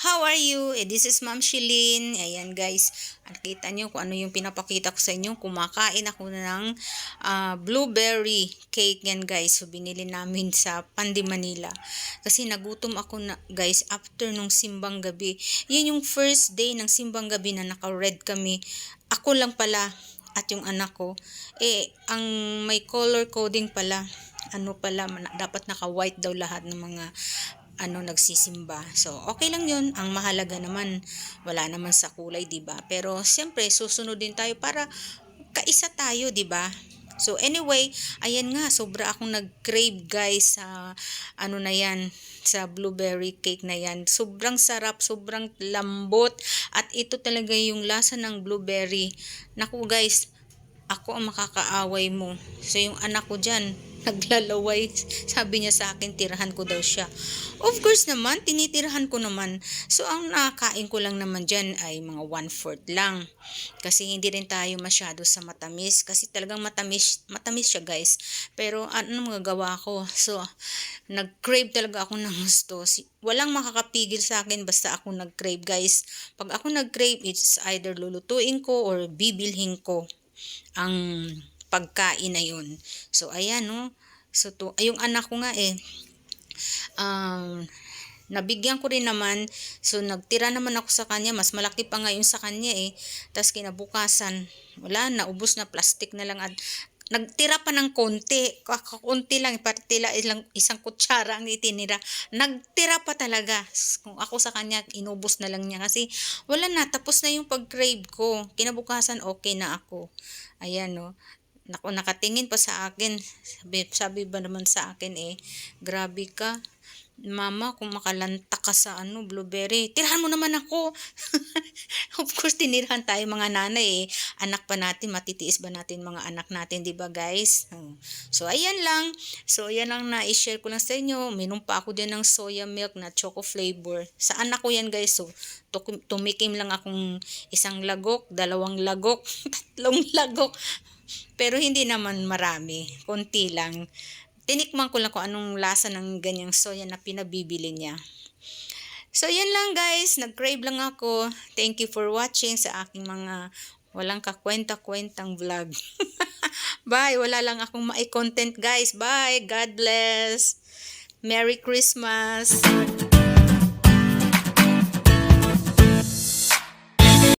how are you? This is Ma'am Shilin. Ayan guys, nakita nyo kung ano yung pinapakita ko sa inyo. Kumakain ako ng blueberry cake yan guys. So binili namin sa Pandi Manila. Kasi nagutom ako na guys after nung simbang gabi. Yan yung first day ng simbang gabi na naka-red kami. Ako lang pala at yung anak ko. Ang may color coding pala. Dapat naka-white daw lahat ng mga nagsisimba. So, okay lang yun. Ang mahalaga naman, wala naman sa kulay, diba? Pero, siyempre, susunod din tayo para kaisa tayo, diba? So, anyway, ayan nga, sobra akong nag-crave, guys, sa, sa blueberry cake na yan. Sobrang sarap, sobrang lambot, at ito talaga yung lasa ng blueberry. Naku, guys, ako ang makakaaway mo. So, yung anak ko dyan, naglalaway. Sabi niya sa akin, tirahan ko daw siya. Of course naman, tinitirahan ko naman. So, ang nakakain ko lang naman dyan ay mga 1/4 lang. Kasi hindi rin tayo masyado sa matamis. Kasi talagang matamis siya guys. Pero ano magagawa ko? So, nag-crave talaga ako ng gusto. Walang makakapigil sa akin basta ako nag-crave guys. Pag ako nag-crave, it's either lulutuin ko or bibilhin ko ang pagkain na yun. So, ayan, no. So, yung anak ko nga nabigyan ko rin naman. So, nagtira naman ako sa kanya. Mas malaki pa ngayon sa kanya Tapos, kinabukasan, wala, naubos na, plastic na lang. At nagtira pa ng konti. Kakunti lang, isang kutsara ang itinira. Nagtira pa talaga. Kung ako sa kanya, inubos na lang niya. Kasi, wala na, tapos na yung pag-crave ko. Kinabukasan, okay na ako. Ayan, no. Nakatingin pa sa akin. Sabi ba naman sa akin grabe ka. Mama, kung makalanta ka sa blueberry, tirahan mo naman ako. Of course, tinirahan tayo mga nanay Anak pa natin, matitiis ba natin mga anak natin, di ba guys? So, ayan lang. So, ayan lang na i-share ko lang sa inyo. Minom pa ako din ng soya milk na choco flavor. Sa anak ko yan guys. So, tumikim lang akong 1 lagok, 2 lagok, 3 lagok. Pero hindi naman marami. Konti lang. Tinikman ko lang kung anong lasa ng ganyang soya na pinabibili niya. So, yan lang guys. Nag-crave lang ako. Thank you for watching sa aking mga walang kakwenta-kwentang vlog. Bye. Wala lang akong mai-content guys. Bye. God bless. Merry Christmas.